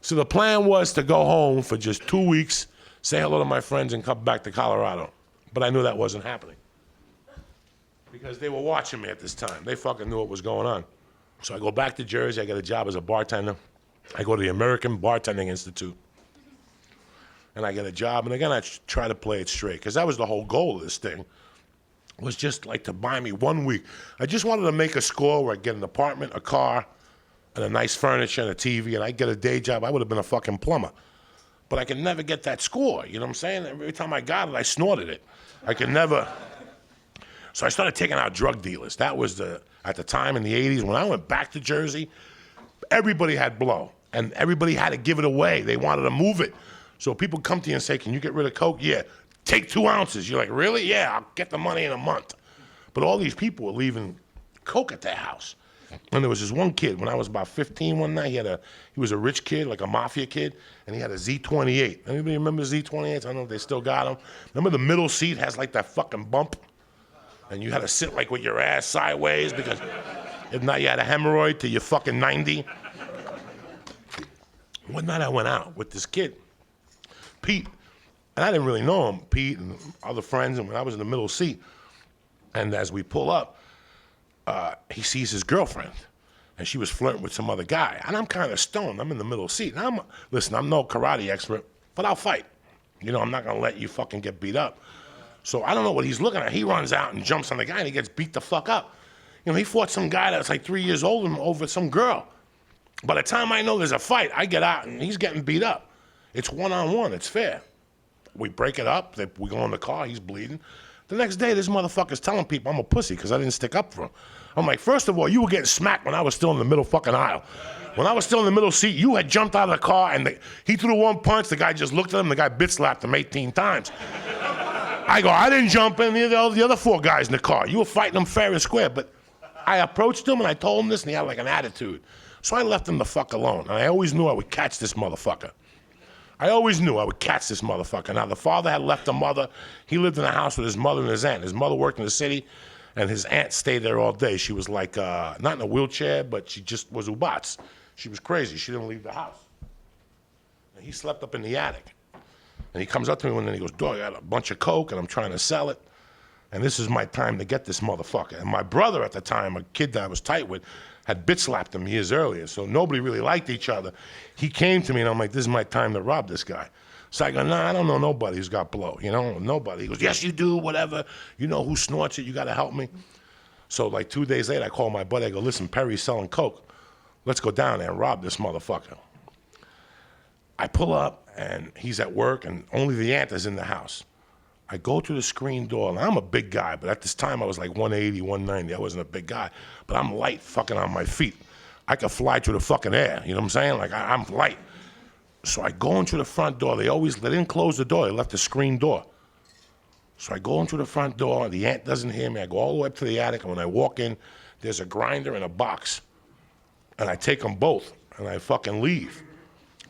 So the plan was to go home for just 2 weeks, say hello to my friends, and come back to Colorado. But I knew that wasn't happening. Because they were watching me at this time. They fucking knew what was going on. So I go back to Jersey, I get a job as a bartender. I go to the American Bartending Institute. And I get a job, and again, I try to play it straight, because that was the whole goal of this thing, was just like to buy me 1 week. I just wanted to make a score where I'd get an apartment, a car, and a nice furniture and a TV, and I'd get a day job. I would have been a fucking plumber. But I could never get that score, you know what I'm saying? Every time I got it, I snorted it. I could never. So I started taking out drug dealers. That was at the time in the 80s, when I went back to Jersey, everybody had blow, and everybody had to give it away. They wanted to move it. So people come to you and say, can you get rid of coke? Yeah. Take 2 ounces. You're like, really? Yeah, I'll get the money in a month. But all these people were leaving coke at their house. And there was this one kid, when I was about 15 one night, he was a rich kid, like a mafia kid, and he had a Z28. Anybody remember Z28s? I don't know if they still got them. Remember the middle seat has like that fucking bump? And you had to sit like with your ass sideways, because if not, you had a hemorrhoid till you're fucking 90. One night I went out with this kid, Pete, and I didn't really know him, Pete and other friends, and when I was in the middle seat, and as we pull up, he sees his girlfriend, and she was flirting with some other guy, and I'm kind of stoned. I'm in the middle seat, and listen, I'm no karate expert, but I'll fight. You know, I'm not gonna let you fucking get beat up. So I don't know what he's looking at. He runs out and jumps on the guy, and he gets beat the fuck up. You know, he fought some guy that was like 3 years older than him over some girl. By the time I know there's a fight, I get out, and he's getting beat up. It's one-on-one, it's fair. We break it up, we go in the car, he's bleeding. The next day, this motherfucker's telling people I'm a pussy because I didn't stick up for him. I'm like, first of all, you were getting smacked when I was still in the middle fucking aisle. When I was still in the middle seat, you had jumped out of the car, and he threw one punch, the guy just looked at him, the guy bitch slapped him 18 times. I go, I didn't jump in, the other 4 guys in the car. You were fighting them fair and square, but I approached him and I told him this, and he had like an attitude. So I left him the fuck alone, and I always knew I would catch this motherfucker. I always knew I would catch this motherfucker. Now, the father had left the mother. He lived in a house with his mother and his aunt. His mother worked in the city, and his aunt stayed there all day. She was like, not in a wheelchair, but she just was ubats. She was crazy. She didn't leave the house. And he slept up in the attic. And he comes up to me one day and he goes, dog, I got a bunch of coke, and I'm trying to sell it. And this is my time to get this motherfucker. And my brother at the time, a kid that I was tight with, had bitch slapped him years earlier, so nobody really liked each other. He came to me, and I'm like, this is my time to rob this guy. So I go, nah, I don't know nobody who's got blow, you know, nobody. He goes, yes, you do, whatever. You know who snorts it, you gotta help me. So like 2 days later, I call my buddy, I go, listen, Perry's selling coke. Let's go down there and rob this motherfucker. I pull up, and he's at work, and only the aunt is in the house. I go to the screen door, and I'm a big guy, but at this time I was like 180, 190. I wasn't a big guy, but I'm light fucking on my feet. I could fly through the fucking air, you know what I'm saying? Like, I'm light. So I go into the front door. They didn't close the door. They left the screen door. So I go into the front door. The aunt doesn't hear me. I go all the way up to the attic, and when I walk in, there's a grinder and a box. And I take them both, and I fucking leave.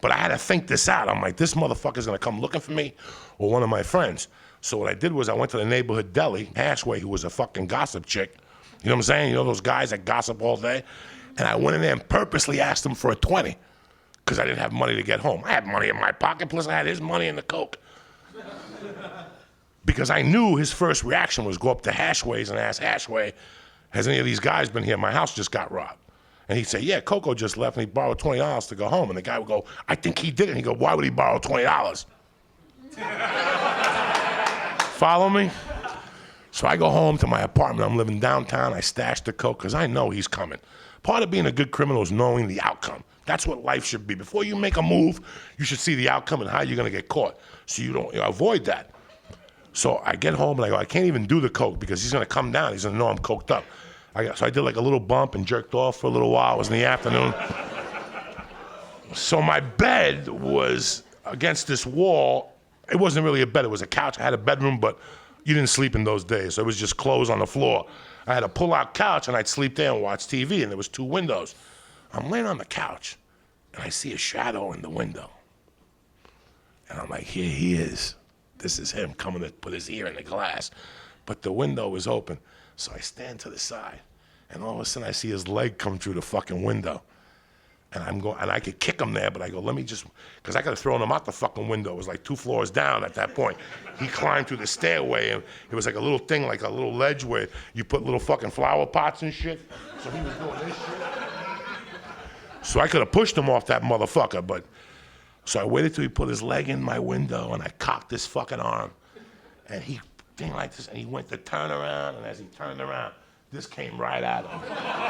But I had to think this out. I'm like, this motherfucker's gonna come looking for me or one of my friends. So what I did was I went to the neighborhood deli, Ashway, who was a fucking gossip chick. You know what I'm saying? You know those guys that gossip all day? And I went in there and purposely asked him for a 20 because I didn't have money to get home. I had money in my pocket, plus I had his money in the coke. Because I knew his first reaction was go up to Hashway's and ask Hashway, has any of these guys been here? My house just got robbed. And he'd say, yeah, Coco just left and he borrowed $20 to go home. And the guy would go, I think he did it. And he'd go, why would he borrow $20? Follow me? So I go home to my apartment. I'm living downtown. I stash the coke because I know he's coming. Part of being a good criminal is knowing the outcome. That's what life should be. Before you make a move, you should see the outcome and how you're going to get caught. So you don't avoid that. So I get home and I go, I can't even do the coke because he's going to come down. He's going to know I'm coked up. So I did like a little bump and jerked off for a little while. It was in the afternoon. So my bed was against this wall. It wasn't really a bed, it was a couch. I had a bedroom, but you didn't sleep in those days, so it was just clothes on the floor. I had a pull-out couch, and I'd sleep there and watch TV, and there was 2 windows. I'm laying on the couch, and I see a shadow in the window. And I'm like, here he is. This is him coming to put his ear in the glass. But the window was open, so I stand to the side, and all of a sudden I see his leg come through the fucking window. And I could kick him there, but I go, let me just, because I could have thrown him out the fucking window. It was like 2 floors down at that point. He climbed through the stairway, and it was like a little thing, like a little ledge where you put little fucking flower pots and shit. So he was doing this shit. So I could have pushed him off that motherfucker, but, so I waited till he put his leg in my window, and I cocked his fucking arm. And he thing like this, and he went to turn around, and as he turned around, this came right at him.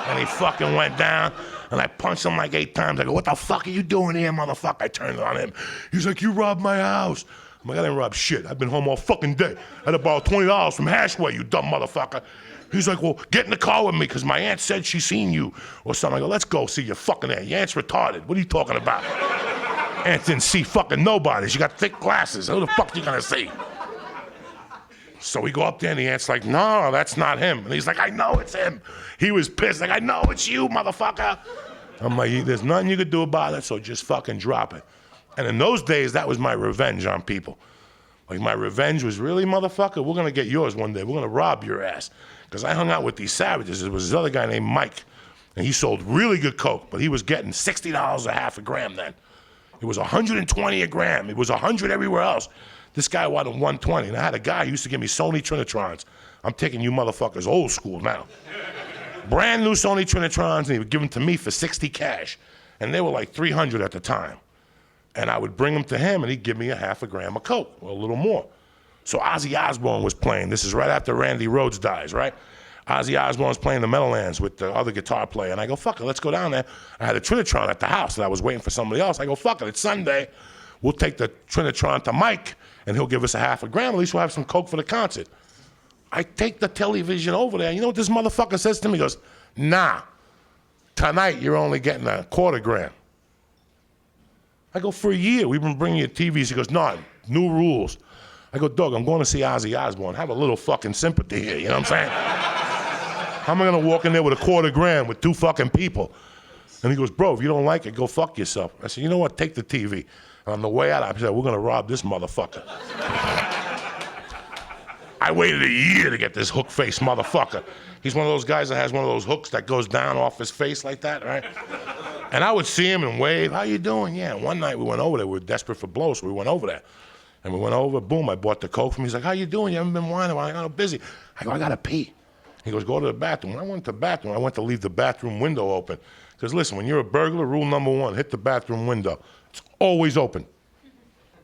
And he fucking went down, and I punched him like 8 times. I go, what the fuck are you doing here, motherfucker? I turned on him. He's like, you robbed my house. I'm like, I didn't rob shit. I've been home all fucking day. I had to borrow $20 from Hashway, you dumb motherfucker. He's like, well, get in the car with me, because my aunt said she seen you, or something. I go, let's go see your fucking aunt. Your aunt's retarded. What are you talking about? Aunt didn't see fucking nobody. She got thick glasses. Who the fuck you gonna see? So we go up there, and the aunt's like, no, that's not him. And he's like, I know it's him. He was pissed, like, I know it's you, motherfucker. I'm like, there's nothing you could do about it, so just fucking drop it. And in those days, that was my revenge on people. Like, my revenge was, really, motherfucker? We're gonna get yours one day. We're gonna rob your ass. Because I hung out with these savages. There was this other guy named Mike, and he sold really good coke, but he was getting $60 a half a gram then. It was 120 a gram. It was 100 everywhere else. This guy wanted 120, and I had a guy who used to give me Sony Trinitrons. I'm taking you motherfuckers old school now. Brand new Sony Trinitrons, and he would give them to me for 60 cash. And they were like 300 at the time. And I would bring them to him, and he'd give me a half a gram of coke, or a little more. So Ozzy Osbourne was playing. This is right after Randy Rhoads dies, right? Ozzy Osbourne's playing the Meadowlands with the other guitar player, and I go, fuck it, let's go down there. I had a Trinitron at the house, and I was waiting for somebody else. I go, fuck it, it's Sunday. We'll take the Trinitron to Mike, and he'll give us a half a gram. At least we'll have some coke for the concert. I take the television over there. You know what this motherfucker says to me? He goes, nah, tonight you're only getting a quarter gram. I go, for a year, we've been bringing you TVs. He goes, no, new rules. I go, Doug, I'm going to see Ozzy Osbourne. Have a little fucking sympathy here, you know what I'm saying? How am I gonna walk in there with a quarter gram with 2 fucking people? And he goes, bro, if you don't like it, go fuck yourself. I said, you know what, take the TV. And on the way out, I said, we're gonna rob this motherfucker. I waited a year to get this hook-faced motherfucker. He's one of those guys that has one of those hooks that goes down off his face like that, right? And I would see him and wave, how you doing? Yeah, and one night we went over there, we were desperate for blows, so we went over there. And we went over, boom, I bought the coke from him. He's like, how you doing? You haven't been whining? I got busy. I go, I gotta pee. He goes, go to the bathroom. When I went to the bathroom, I went to leave the bathroom window open. Because listen, when you're a burglar, rule number 1, hit the bathroom window. It's always open.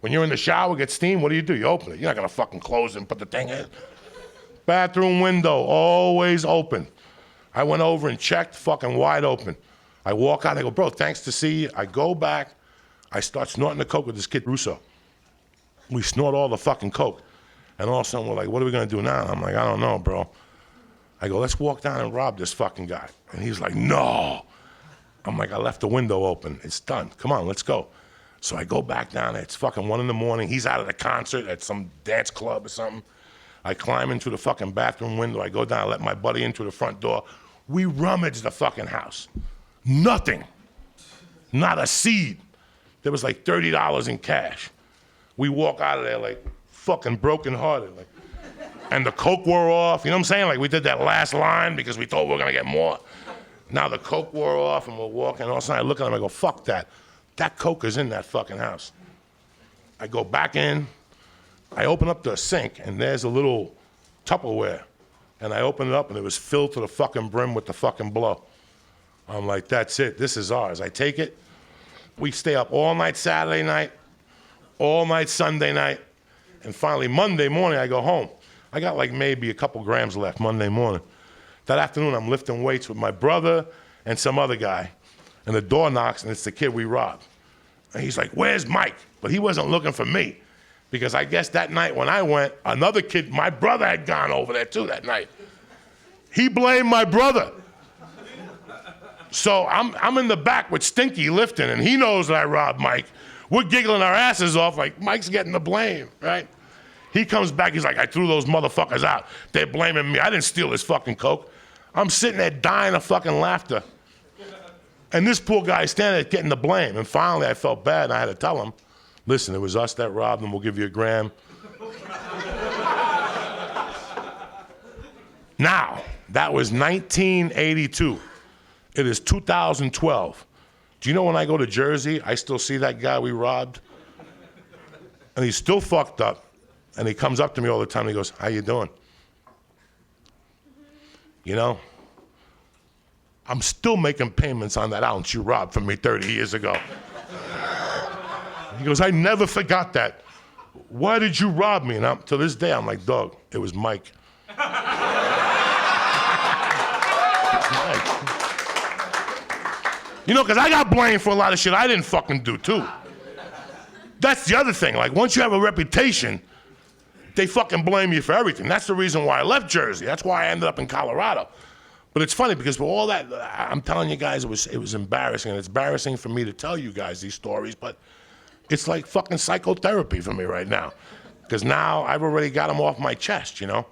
When you're in the shower, get steam, what do? You open it. You're not gonna fucking close it and put the thing in. Bathroom window, always open. I went over and checked, fucking wide open. I walk out, I go, bro, thanks to see you. I go back, I start snorting the coke with this kid, Russo. We snort all the fucking coke. And all of a sudden, we're like, what are we gonna do now? I'm like, I don't know, bro. I go, let's walk down and rob this fucking guy. And he's like, no. I'm like, I left the window open. It's done. Come on, let's go. So I go back down there. It's fucking 1 a.m. He's out of the concert at some dance club or something. I climb into the fucking bathroom window. I go down, let my buddy into the front door. We rummage the fucking house. Nothing. Not a seed. There was like $30 in cash. We walk out of there like fucking brokenhearted. Like, and the coke wore off, you know what I'm saying? Like we did that last line because we thought we were gonna get more. Now the coke wore off and we're walking, and all of a sudden I look at him, I go, fuck that. That coke is in that fucking house. I go back in, I open up the sink, and there's a little Tupperware. And I open it up, and it was filled to the fucking brim with the fucking blow. I'm like, that's it, this is ours. I take it, we stay up all night Saturday night, all night Sunday night, and finally Monday morning I go home. I got like maybe a couple grams left Monday morning. That afternoon I'm lifting weights with my brother and some other guy, and the door knocks, and it's the kid we robbed. And he's like, where's Mike? But he wasn't looking for me, because I guess that night when I went, another kid, my brother had gone over there too that night. He blamed my brother. So I'm in the back with Stinky lifting, and he knows that I robbed Mike. We're giggling our asses off like Mike's getting the blame, right? He comes back, he's like, I threw those motherfuckers out. They're blaming me. I didn't steal this fucking coke. I'm sitting there dying of fucking laughter. And this poor guy is standing there getting the blame. And finally I felt bad, and I had to tell him, listen, it was us that robbed them. We'll give you a gram. Now, that was 1982. It is 2012. Do you know when I go to Jersey, I still see that guy we robbed? And he's still fucked up. And he comes up to me all the time and he goes, how you doing? You know? I'm still making payments on that ounce you robbed from me 30 years ago. He goes, I never forgot that. Why did you rob me? And to this day, I'm like, dog, it was Mike. You know, because I got blamed for a lot of shit I didn't fucking do, too. That's the other thing. Like, once you have a reputation, they fucking blame you for everything. That's the reason why I left Jersey. That's why I ended up in Colorado. But it's funny because for all that, I'm telling you guys, it was embarrassing. And it's embarrassing for me to tell you guys these stories, but it's like fucking psychotherapy for me right now. Because now I've already got them off my chest, you know?